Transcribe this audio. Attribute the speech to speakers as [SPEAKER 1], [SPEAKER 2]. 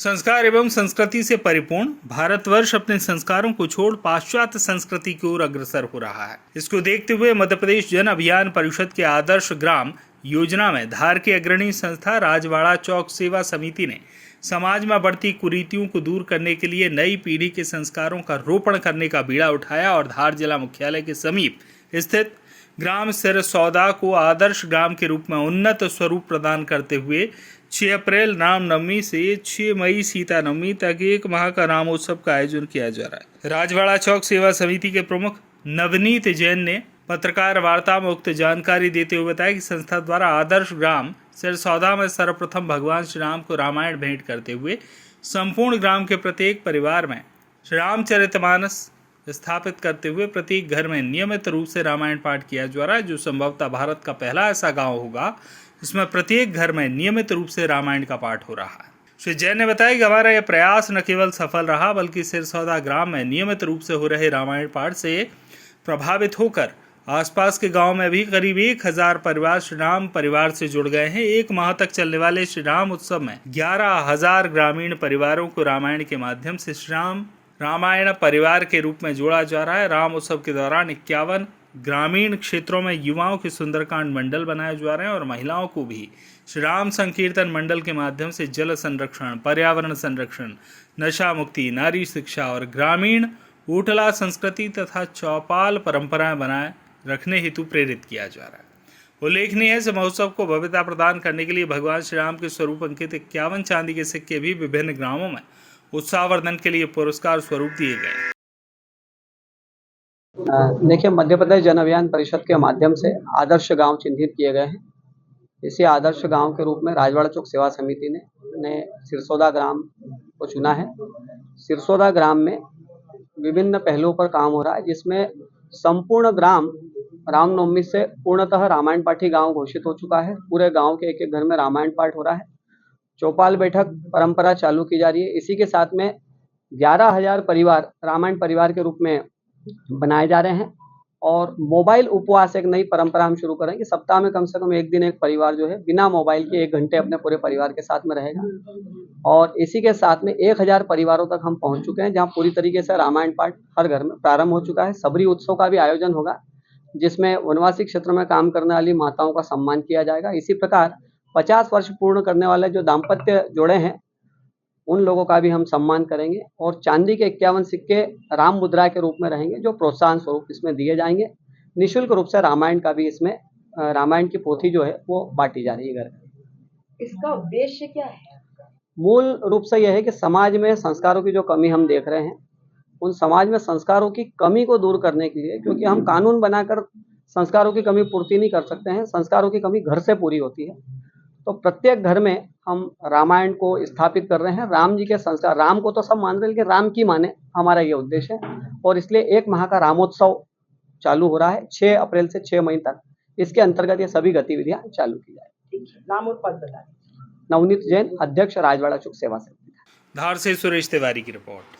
[SPEAKER 1] संस्कार एवं संस्कृति से परिपूर्ण भारतवर्ष अपने संस्कारों को छोड़ पाश्चात्य संस्कृति की ओर अग्रसर हो रहा है। इसको देखते हुए मध्य प्रदेश जन अभियान परिषद के आदर्श ग्राम योजना में धार की अग्रणी संस्था राजवाड़ा चौक सेवा समिति ने समाज में बढ़ती कुरीतियों को दूर करने के लिए नई पीढ़ी के संस्कारों का रोपण करने का बीड़ा उठाया और धार जिला मुख्यालय के समीप स्थित ग्राम सिरसौदा को आदर्श ग्राम के रूप में उन्नत स्वरूप प्रदान करते हुए 6 अप्रैल रामनवमी से 6 मई सीता नवमी तक 1 माह का रामोत्सव का आयोजन किया जा रहा है। राजवाड़ा चौक सेवा समिति के प्रमुख नवनीत जैन ने पत्रकार वार्ता में उक्त जानकारी देते हुए बताया कि संस्था द्वारा आदर्श ग्राम सिरसौदा में सर्वप्रथम भगवान श्री राम को रामायण भेंट करते हुए संपूर्ण ग्राम के प्रत्येक परिवार में श्री रामचरितमानस स्थापित करते हुए प्रत्येक घर में नियमित रूप से रामायण पाठ किया जा रहा है, जो संभवतः भारत का पहला ऐसा गांव होगा जिसमें प्रत्येक घर में नियमित रूप से रामायण का पाठ हो रहा है। श्री जैन ने बताया कि हमारा यह प्रयास न केवल सफल रहा बल्कि सिरसौदा ग्राम में नियमित रूप से हो रहे रामायण पाठ से प्रभावित होकर आसपास के गांव में भी करीब 1000 परिवार श्री राम परिवार से जुड़ गए हैं। 1 माह तक चलने वाले श्री राम उत्सव में 11000 ग्रामीण परिवारों को रामायण के माध्यम से श्री राम रामायण परिवार के रूप में जोड़ा जा रहा है। राम उत्सव के दौरान 51 ग्रामीण क्षेत्रों में युवाओं के सुंदरकांड मंडल बनाए जा रहे हैं और महिलाओं को भी श्री राम संकीर्तन मंडल के माध्यम से जल संरक्षण, पर्यावरण संरक्षण, नशा मुक्ति, नारी शिक्षा और ग्रामीण ऊटला संस्कृति तथा चौपाल परंपराएं बनाए रखने हेतु प्रेरित किया जा रहा है। उल्लेखनीय है, इस महोत्सव को भव्यता प्रदान करने के लिए भगवान श्री राम के स्वरूप अंकित 51 चांदी के सिक्के भी विभिन्न ग्रामों में उत्साहवर्धन के लिए पुरस्कार स्वरूप दिए गए।
[SPEAKER 2] देखिए, मध्य प्रदेश जन अभियान परिषद के माध्यम से आदर्श गांव चिन्हित किए गए हैं। इसी आदर्श गांव के रूप में राजवाड़ा चौक सेवा समिति ने सिरसौदा ग्राम को चुना है। सिरसौदा ग्राम में विभिन्न पहलुओं पर काम हो रहा है, जिसमें संपूर्ण ग्राम रामनवमी से पूर्णतः रामायण पाठी गांव घोषित हो चुका है। पूरे गांव के एक एक घर में रामायण पाठ हो रहा है। चौपाल बैठक परंपरा चालू की जा रही है। इसी के साथ में 11000 परिवार रामायण परिवार के रूप में बनाए जा रहे हैं और मोबाइल उपवास एक नई परंपरा हम शुरू करेंगे। सप्ताह में कम से कम एक दिन एक परिवार जो है बिना मोबाइल के 1 घंटे अपने पूरे परिवार के साथ में रहेगा। और इसी के साथ में 1000 परिवारों तक हम पहुंच चुके हैं, जहां पूरी तरीके से रामायण पाठ हर घर में प्रारंभ हो चुका है। सबरी उत्सव का भी आयोजन होगा, जिसमें वनवासी क्षेत्र में काम करने वाली माताओं का सम्मान किया जाएगा। इसी प्रकार 50 वर्ष पूर्ण करने वाले जो दाम्पत्य जोड़े हैं उन लोगों का भी हम सम्मान करेंगे और चांदी के 51 सिक्के राम मुद्रा के रूप में रहेंगे, जो प्रोत्साहन स्वरूप इसमें दिए जाएंगे। निःशुल्क रूप से रामायण का भी इसमें रामायण की पोथी जो है वो बांटी जा रही है घर में।
[SPEAKER 3] इसका उद्देश्य क्या है?
[SPEAKER 2] मूल रूप से यह है कि समाज में संस्कारों की जो कमी हम देख रहे हैं, उन समाज में संस्कारों की कमी को दूर करने के लिए, क्योंकि हम कानून बनाकर संस्कारों की कमी पूर्ति नहीं कर सकते हैं, संस्कारों की कमी घर से पूरी होती है। तो प्रत्येक घर में हम रामायण को स्थापित कर रहे हैं। राम जी के संस्कार, राम को तो सब मान रहे हैं लेकिन राम की माने, हमारा ये उद्देश्य है। और इसलिए 1 माह का रामोत्सव चालू हो रहा है 6 अप्रैल से 6 मई तक। इसके अंतर्गत ये सभी गतिविधियां चालू की जाएगी।
[SPEAKER 3] नाम और पद बताएं।
[SPEAKER 2] नवनीत जैन, अध्यक्ष राजवाड़ा चौक सेवा समिति।
[SPEAKER 1] धार से सुरेश तिवारी की रिपोर्ट।